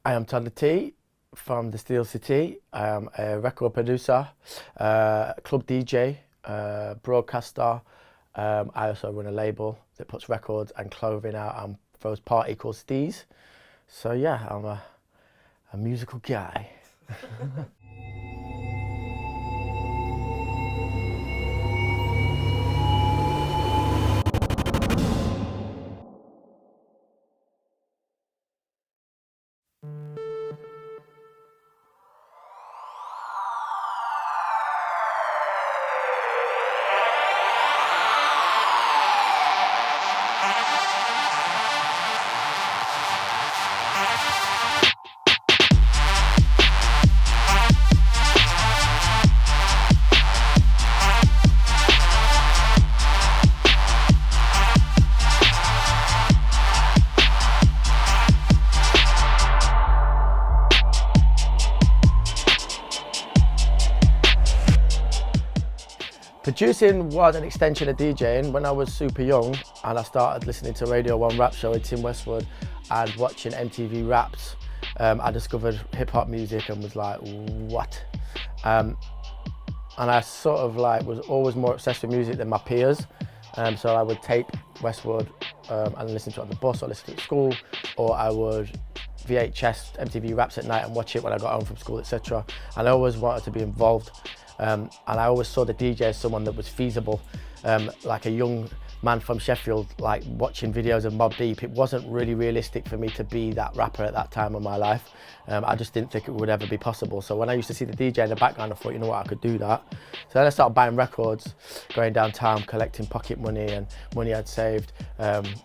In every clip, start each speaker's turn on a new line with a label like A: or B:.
A: I am Toddla T from the Steel City. I am a record producer, club DJ, broadcaster. I also run a label that puts records and clothing out and throws party called Steez. So yeah, I'm a musical guy. Producing was an extension of DJing. When I was super young and I started listening to Radio 1 rap show with Tim Westwood and watching MTV Raps, I discovered hip hop music and was like, what? And I sort of like was always more obsessed with music than my peers. So I would tape Westwood and listen to it on the bus or listen to it at school, or I would VHS MTV Raps at night and watch it when I got home from school, etc. And I always wanted to be involved. And I always saw the DJ as someone that was feasible, like a young man from Sheffield, like watching videos of Mobb Deep. It wasn't really realistic for me to be that rapper at that time of my life. I just didn't think it would ever be possible. So when I used to see the DJ in the background, I thought, you know what, I could do that. So then I started buying records, going downtown, collecting pocket money and money I'd saved. And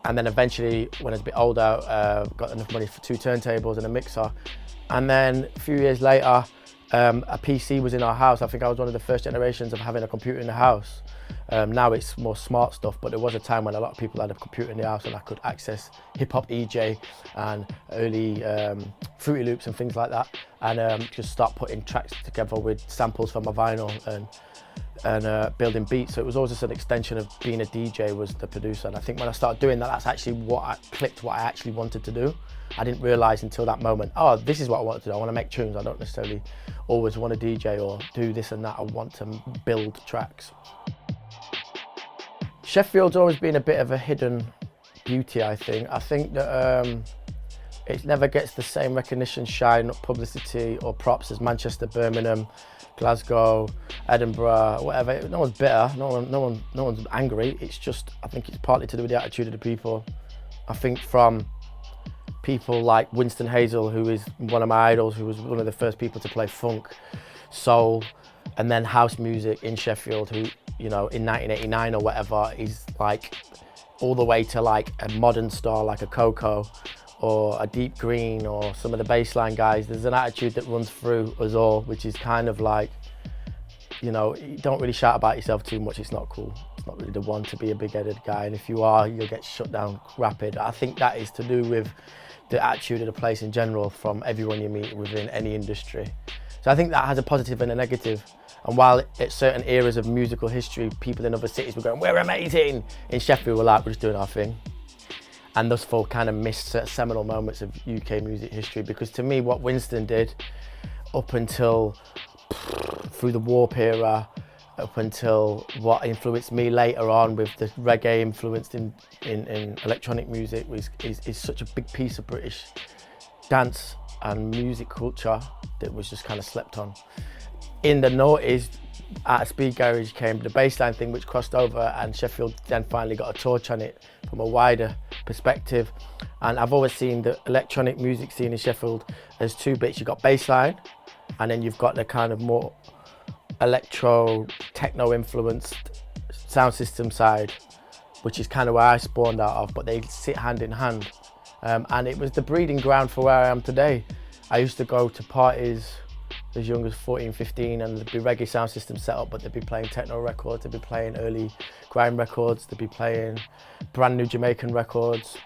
A: then eventually, when I was a bit older, got enough money for 2 turntables and a mixer. And then a few years later, a PC was in our house. I think I was one of the first generations of having a computer in the house. Now it's more smart stuff, but there was a time when a lot of people had a computer in the house and I could access hip-hop EJ and early Fruity Loops and things like that, and just start putting tracks together with samples from my vinyl and building beats. So it was always just an extension of being a DJ was the producer. And I think when I started doing that, that's actually what I actually wanted to do. I didn't realise until that moment, oh, this is what I want to do. I want to make tunes. I don't necessarily always want to DJ or do this and that. I want to build tracks. Sheffield's always been a bit of a hidden beauty, I think. I think that it never gets the same recognition, shine, publicity or props as Manchester, Birmingham, Glasgow, Edinburgh, whatever. No one's bitter, no one's angry. It's just, I think it's partly to do with the attitude of the people. I think from people like Winston Hazel, who is one of my idols, who was one of the first people to play funk, soul, and then house music in Sheffield, who, you know, in 1989 or whatever, is like all the way to like a modern star like a Coco or a Deep Green or some of the bassline guys. There's an attitude that runs through us all, which is kind of like, you know, you don't really shout about yourself too much. It's not cool. It's not really the one to be a big-headed guy, and if you are, you'll get shut down rapid. I think that is to do with the attitude of the place in general from everyone you meet within any industry. So I think that has a positive and a negative. And while at certain eras of musical history, people in other cities were going, we're amazing, in Sheffield we're like, we're just doing our thing. And thus far kind of missed seminal moments of UK music history, because to me what Winston did up until through the Warp era, up until what influenced me later on with the reggae influenced in electronic music is such a big piece of British dance and music culture that was just kind of slept on. In the noughties, at Speed Garage came the bassline thing, which crossed over, and Sheffield then finally got a torch on it from a wider perspective. And I've always seen the electronic music scene in Sheffield as 2 bits. You've got bassline, and then you've got the kind of more electro, techno influenced sound system side, which is kind of where I spawned out of, but they sit hand in hand. And it was the breeding ground for where I am today. I used to go to parties as young as 14, 15, and there'd be reggae sound systems set up, but they'd be playing techno records, they'd be playing early grime records, they'd be playing brand new Jamaican records,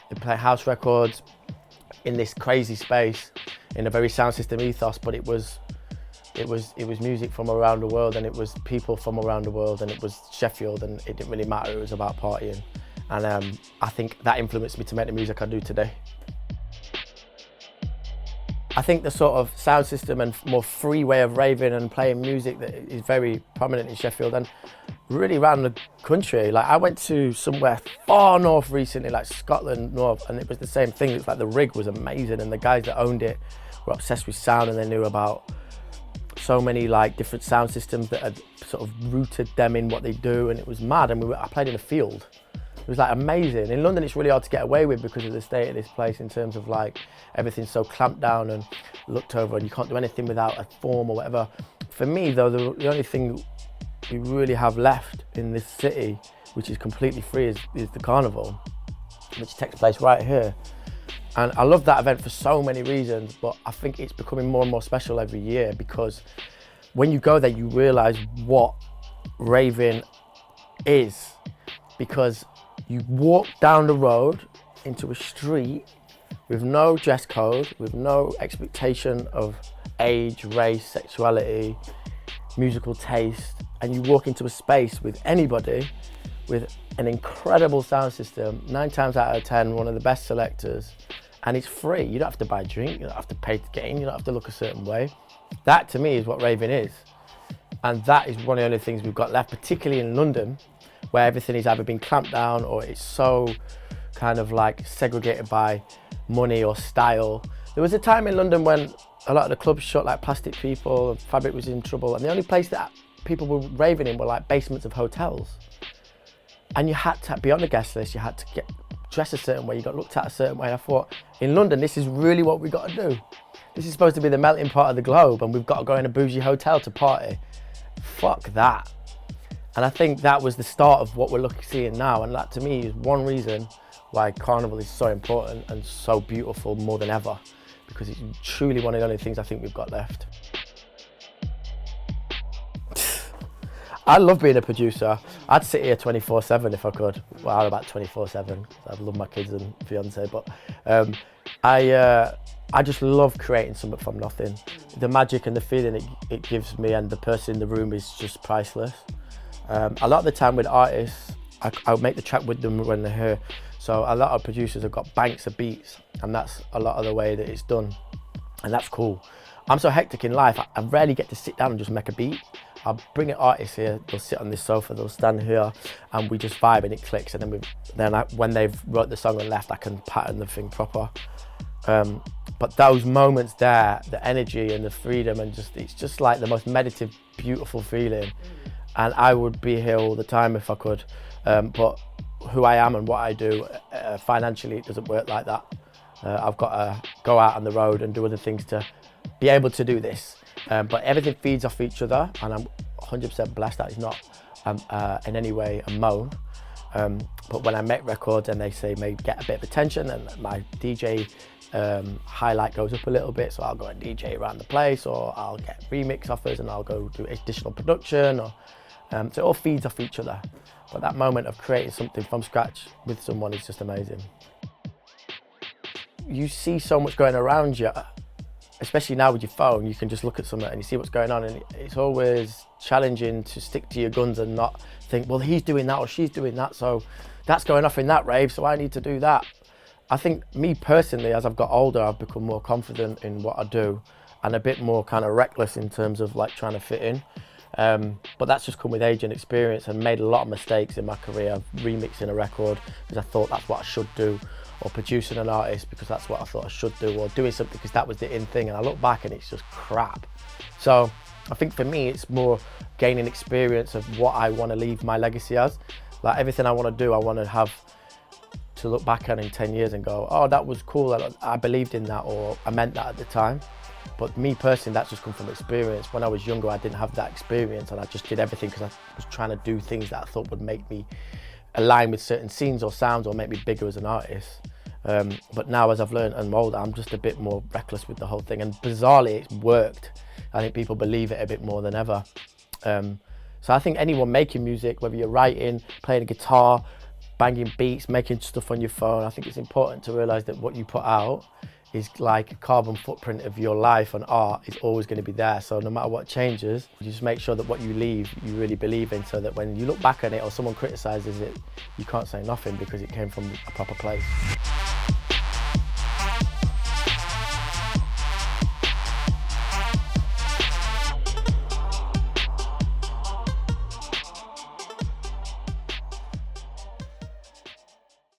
A: they'd play house records in this crazy space, in a very sound system ethos, but it was music from around the world, and it was people from around the world, and it was Sheffield, and it didn't really matter, it was about partying. And I think that influenced me to make the music I do today. I think the sort of sound system and more free way of raving and playing music that is very prominent in Sheffield and really around the country. Like, I went to somewhere far north recently, like Scotland north, and it was the same thing. It's like the rig was amazing and the guys that owned it were obsessed with sound, and they knew about so many like different sound systems that had sort of rooted them in what they do, and it was mad. And I played in a field. It was like amazing. In London, it's really hard to get away with because of the state of this place in terms of like everything's so clamped down and looked over, and you can't do anything without a form or whatever. For me, though, the only thing we really have left in this city, which is completely free, is the Carnival, which takes place right here. And I love that event for so many reasons, but I think it's becoming more and more special every year because when you go there, you realise what raving is. Because you walk down the road into a street with no dress code, with no expectation of age, race, sexuality, musical taste, and you walk into a space with anybody with an incredible sound system, 9 times out of 10, one of the best selectors, and it's free. You don't have to buy a drink, you don't have to pay to get in, you don't have to look a certain way. That to me is what raving is. And that is one of the only things we've got left, particularly in London, where everything is either been clamped down or it's so kind of like segregated by money or style. There was a time in London when a lot of the clubs shut, like Plastic People, and Fabric was in trouble, and the only place that people were raving in were like basements of hotels. And you had to be on the guest list, you had to get dressed a certain way, you got looked at a certain way. And I thought, in London, this is really what we got to do. This is supposed to be the melting pot of the globe, and we've got to go in a bougie hotel to party. Fuck that. And I think that was the start of what we're seeing now, and that to me is one reason why Carnival is so important and so beautiful more than ever, because it's truly one of the only things I think we've got left. I love being a producer. I'd sit here 24/7 if I could. Well, about 24/7. I love my kids and fiance, but I just love creating something from nothing. The magic and the feeling it gives me and the person in the room is just priceless. A lot of the time with artists, I'll make the track with them when they're here. So a lot of producers have got banks of beats, and that's a lot of the way that it's done. And that's cool. I'm so hectic in life, I rarely get to sit down and just make a beat. I'll bring an artist here, they'll sit on this sofa, they'll stand here, and we just vibe and it clicks. And then when they've wrote the song and left, I can pattern the thing proper. But those moments there, the energy and the freedom, and it's just like the most meditative, beautiful feeling. And I would be here all the time if I could. But who I am and what I do, financially, it doesn't work like that. I've got to go out on the road and do other things to be able to do this. But everything feeds off each other, and I'm 100% blessed that it's not in any way a moan. But when I make records and they say may get a bit of attention, and my DJ highlight goes up a little bit, so I'll go and DJ around the place, or I'll get remix offers and I'll go do additional production, or so it all feeds off each other. But that moment of creating something from scratch with someone is just amazing. You see so much going around you, especially now with your phone. You can just look at something and you see what's going on, and it's always challenging to stick to your guns and not think, well, he's doing that or she's doing that, so that's going off in that rave, so I need to do that. I think me personally, as I've got older, I've become more confident in what I do and a bit more kind of reckless in terms of like trying to fit in. But that's just come with age and experience, and made a lot of mistakes in my career, remixing a record because I thought that's what I should do, or producing an artist because that's what I thought I should do, or doing something because that was the in thing, and I look back and it's just crap. So I think for me it's more gaining experience of what I want to leave my legacy as. Like everything I want to do, I want to have to look back at in 10 years and go, oh, that was cool, I believed in that, or I meant that at the time. But me personally, that's just come from experience. When I was younger, I didn't have that experience, and I just did everything because I was trying to do things that I thought would make me align with certain scenes or sounds or make me bigger as an artist. But now, as I've learned and molded, I'm just a bit more reckless with the whole thing, and bizarrely it's worked. I think people believe it a bit more than ever. So I think anyone making music, whether you're writing, playing a guitar, banging beats, making stuff on your phone, I think it's important to realise that what you put out is like a carbon footprint of your life, and art is always going to be there. So no matter what changes, you just make sure that what you leave, you really believe in, so that when you look back at it or someone criticises it, you can't say nothing because it came from a proper place.